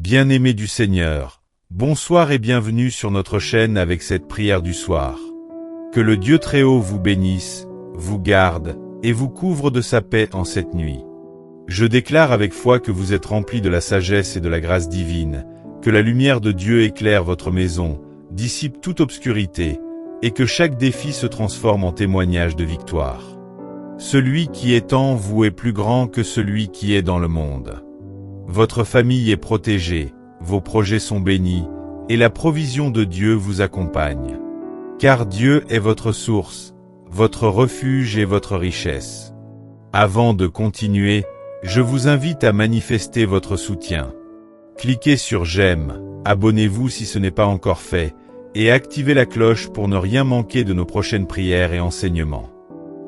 Bien-aimés du Seigneur, bonsoir et bienvenue sur notre chaîne avec cette prière du soir. Que le Dieu Très-Haut vous bénisse, vous garde et vous couvre de sa paix en cette nuit. Je déclare avec foi que vous êtes remplis de la sagesse et de la grâce divine, que la lumière de Dieu éclaire votre maison, dissipe toute obscurité, et que chaque défi se transforme en témoignage de victoire. Celui qui est en vous est plus grand que celui qui est dans le monde. Votre famille est protégée, vos projets sont bénis, et la provision de Dieu vous accompagne. Car Dieu est votre source, votre refuge et votre richesse. Avant de continuer, je vous invite à manifester votre soutien. Cliquez sur j'aime, abonnez-vous si ce n'est pas encore fait, et activez la cloche pour ne rien manquer de nos prochaines prières et enseignements.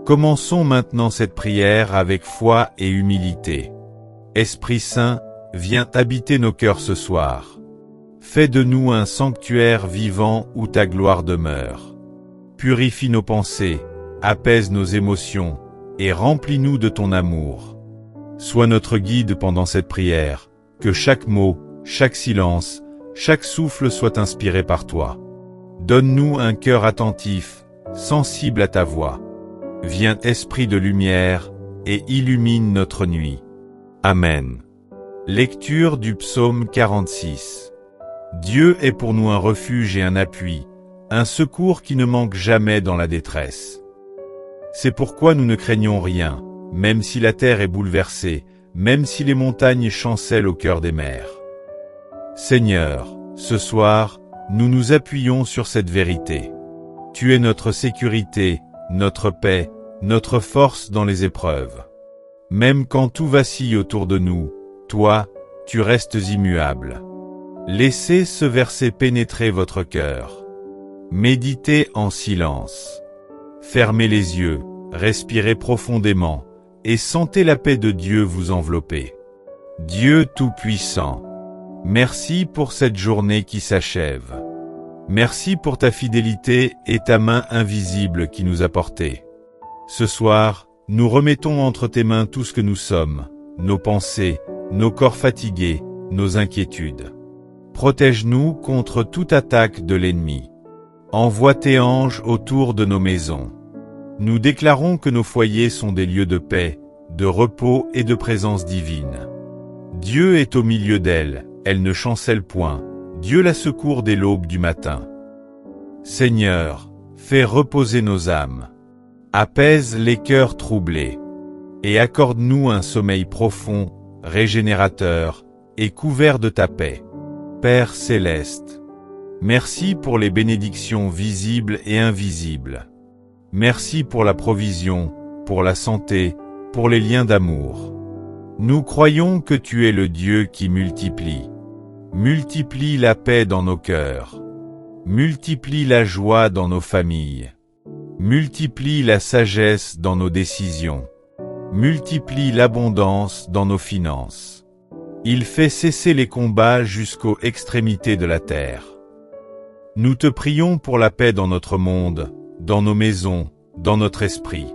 Commençons maintenant cette prière avec foi et humilité. Esprit Saint, viens habiter nos cœurs ce soir. Fais de nous un sanctuaire vivant où ta gloire demeure. Purifie nos pensées, apaise nos émotions, et remplis-nous de ton amour. Sois notre guide pendant cette prière, que chaque mot, chaque silence, chaque souffle soit inspiré par toi. Donne-nous un cœur attentif, sensible à ta voix. Viens Esprit de lumière, et illumine notre nuit. Amen. Lecture du psaume 46. Dieu est pour nous un refuge et un appui, un secours qui ne manque jamais dans la détresse. C'est pourquoi nous ne craignons rien, même si la terre est bouleversée, même si les montagnes chancellent au cœur des mers. Seigneur, ce soir, nous nous appuyons sur cette vérité. Tu es notre sécurité, notre paix, notre force dans les épreuves. Même quand tout vacille autour de nous, toi, tu restes immuable. Laissez ce verset pénétrer votre cœur. Méditez en silence. Fermez les yeux, respirez profondément, et sentez la paix de Dieu vous envelopper. Dieu Tout-Puissant, merci pour cette journée qui s'achève. Merci pour ta fidélité et ta main invisible qui nous a portés. Ce soir, nous remettons entre tes mains tout ce que nous sommes, nos pensées, nos corps fatigués, nos inquiétudes. Protège-nous contre toute attaque de l'ennemi. Envoie tes anges autour de nos maisons. Nous déclarons que nos foyers sont des lieux de paix, de repos et de présence divine. Dieu est au milieu d'elle, elle ne chancelle point, Dieu la secourt dès l'aube du matin. Seigneur, fais reposer nos âmes. Apaise les cœurs troublés. Et accorde-nous un sommeil profond, régénérateur, et couvert de ta paix. Père céleste, merci pour les bénédictions visibles et invisibles. Merci pour la provision, pour la santé, pour les liens d'amour. Nous croyons que tu es le Dieu qui multiplie. Multiplie la paix dans nos cœurs. Multiplie la joie dans nos familles. Multiplie la sagesse dans nos décisions. Multiplie l'abondance dans nos finances. Il fait cesser les combats jusqu'aux extrémités de la terre. Nous te prions pour la paix dans notre monde, dans nos maisons, dans notre esprit.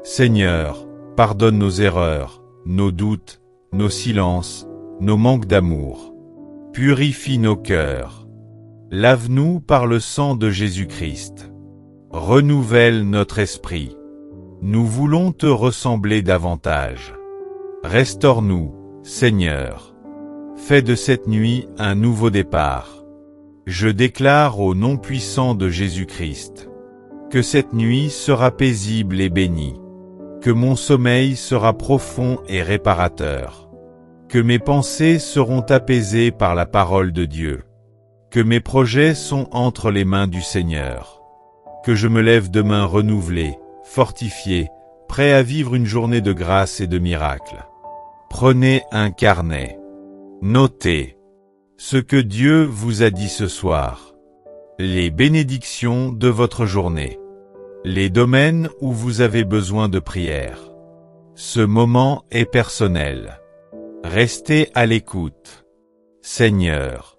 Seigneur, pardonne nos erreurs, nos doutes, nos silences, nos manques d'amour. Purifie nos cœurs. Lave-nous par le sang de Jésus-Christ. Renouvelle notre esprit. Nous voulons te ressembler davantage. Restaure-nous, Seigneur. Fais de cette nuit un nouveau départ. Je déclare au nom puissant de Jésus-Christ que cette nuit sera paisible et bénie, que mon sommeil sera profond et réparateur, que mes pensées seront apaisées par la parole de Dieu, que mes projets sont entre les mains du Seigneur, que je me lève demain renouvelé, fortifié, prêt à vivre une journée de grâce et de miracles. Prenez un carnet. Notez ce que Dieu vous a dit ce soir. Les bénédictions de votre journée. Les domaines où vous avez besoin de prière. Ce moment est personnel. Restez à l'écoute. Seigneur,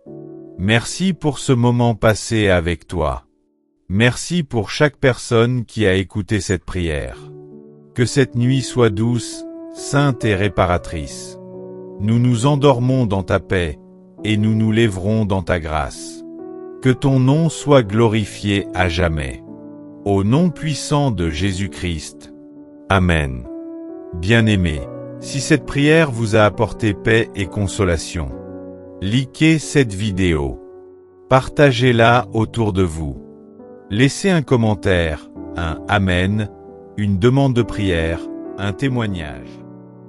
merci pour ce moment passé avec toi. Merci pour chaque personne qui a écouté cette prière. Que cette nuit soit douce, sainte et réparatrice. Nous nous endormons dans ta paix, et nous nous lèverons dans ta grâce. Que ton nom soit glorifié à jamais. Au nom puissant de Jésus-Christ. Amen. Bien-aimés, si cette prière vous a apporté paix et consolation, likez cette vidéo. Partagez-la autour de vous. Laissez un commentaire, un Amen, une demande de prière, un témoignage.